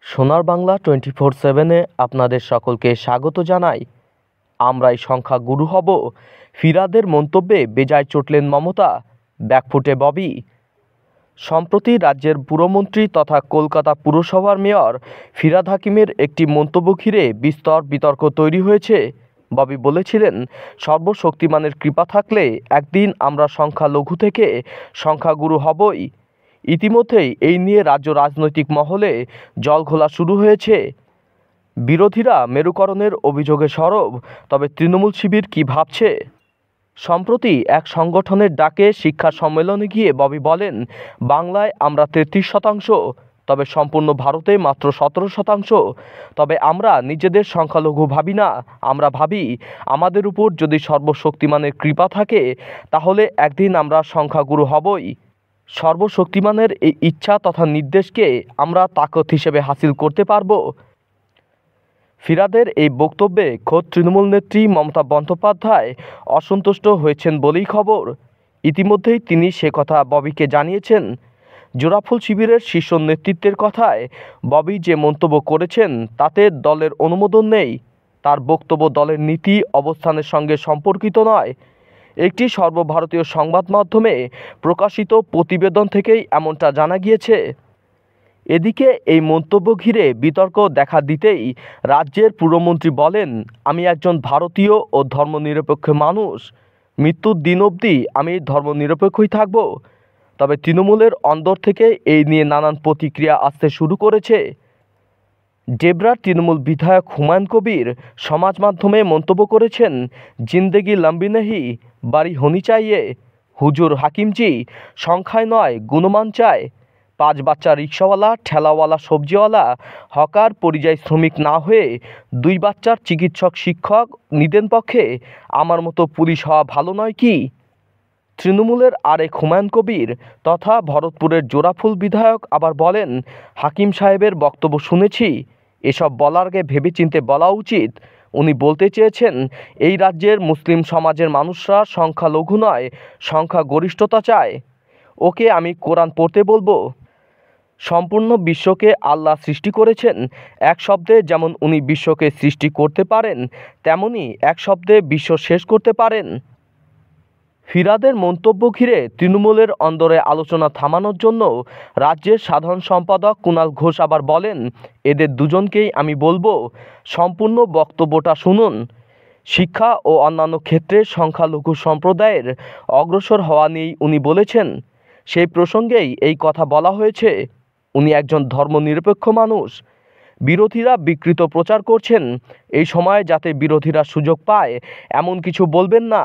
সোনার বাংলা 24/7-এ আপনাদের সকলকে স্বাগত জানাই। আমরাই সংখ্যাগুরু হব, ফিরাদের মন্তব্যে বেজায় চটলেন মমতা, ব্যাকফুটে ববি। সম্প্রতি রাজ্যের পুরমন্ত্রী তথা কলকাতা পুরসভার মেয়র ফিরহাদ হাকিমের একটি মন্তব্য ঘিরে বিস্তর বিতর্ক তৈরি হয়েছে। ববি বলেছিলেন, সর্বশক্তিমানের কৃপা থাকলে একদিন আমরা সংখ্যালঘু থেকে সংখ্যাগুরু হবই। ইতিমধ্যেই এই নিয়ে রাজ্য রাজনৈতিক মহলে জলঘোলা শুরু হয়েছে। বিরোধীরা মেরুকরণের অভিযোগে সরব, তবে তৃণমূল শিবির কি ভাবছে? সম্প্রতি এক সংগঠনের ডাকে শিক্ষা সম্মেলনে গিয়ে ববি বলেন, বাংলায় আমরা 33%, তবে সম্পূর্ণ ভারতে মাত্র 17%। তবে আমরা নিজেদের সংখ্যালঘু ভাবি না, আমরা ভাবি আমাদের উপর যদি সর্বশক্তিমানের কৃপা থাকে তাহলে একদিন আমরা সংখ্যাগুরু হবই। সর্বশক্তিমানের এই ইচ্ছা তথা নির্দেশকে আমরা তাকত হিসেবে হাসিল করতে পারব। ফিরহাদের এই বক্তব্যে খোদ তৃণমূল নেত্রী মমতা বন্দ্যোপাধ্যায় অসন্তুষ্ট হয়েছেন বলেই খবর। ইতিমধ্যেই তিনি সে কথা ববিকে জানিয়েছেন। জোড়াফুল শিবিরের শীর্ষ নেতৃত্বের কথায় ববি যে মন্তব্য করেছেন তাতে দলের অনুমোদন নেই। তার বক্তব্য দলের নীতি অবস্থানের সঙ্গে সম্পর্কিত নয়। একটি সর্বভারতীয় সংবাদ মাধ্যমে প্রকাশিত প্রতিবেদন থেকেই এমনটা জানা গিয়েছে। এদিকে এই মন্তব্য ঘিরে বিতর্ক দেখা দিতেই রাজ্যের পুরমন্ত্রী বলেন, আমি একজন ভারতীয় ও ধর্মনিরপেক্ষ মানুষ, মৃত্যুর দিন অবধি আমি ধর্মনিরপেক্ষই থাকব। তবে তৃণমূলের অন্দর থেকে এই নিয়ে নানান প্রতিক্রিয়া আসতে শুরু করেছে। ডেবরার তৃণমূল বিধায়ক হুমায়ুন কবির সমাজ মাধ্যমে মন্তব্য করেছেন, জিন্দেগি লম্বি নেহি, বাড়ি হোনি চাইয়ে। হুজুর হাকিমজি সংখ্যায় নয় গুণমান চায়। 5 বাচ্চা রিক্সাওয়ালা, ঠেলাওয়ালা, সবজিওয়ালা, হকার, পরিযায়ী শ্রমিক না হয়ে 2 বাচ্চার চিকিৎসক শিক্ষক নিদেন পক্ষে আমার মতো পুলিশ হওয়া ভালো নয় কি? তৃণমূলের আরেক হুমায়ুন কবির তথা ভরতপুরের জোড়াফুল বিধায়ক আবার বলেন, হাকিম সাহেবের বক্তব্য শুনেছি, এসব বলার আগে ভেবেচিন্তে বলা উচিত। উনি বলতে চেয়েছেন এই রাজ্যের মুসলিম সমাজের মানুষরা সংখ্যালঘু নয়, সংখ্যাগরিষ্ঠতা চায়। ওকে আমি কোরআন পড়তে বলবো। সম্পূর্ণ বিশ্বকে আল্লাহ সৃষ্টি করেছেন। এক শব্দে যেমন উনি বিশ্বকে সৃষ্টি করতে পারেন, তেমনি এক শব্দে বিশ্ব শেষ করতে পারেন। ফিরহাদের মন্তব্য ঘিরে তৃণমূলের অন্দরে আলোচনা থামানোর জন্য রাজ্যের সাধারণ সম্পাদক কুণাল ঘোষ আবার বলেন, এদের দুজনকেই আমি বলবো, সম্পূর্ণ বক্তব্যটা শুনুন। শিক্ষা ও অন্যান্য ক্ষেত্রে সংখ্যালঘু সম্প্রদায়ের অগ্রসর হওয়া নিয়েই উনি বলেছেন। সেই প্রসঙ্গেই এই কথা বলা হয়েছে। উনি একজন ধর্মনিরপেক্ষ মানুষ। বিরোধীরা বিকৃত প্রচার করছেন, এই সময়ে যাতে বিরোধীরা সুযোগ পায় এমন কিছু বলবেন না।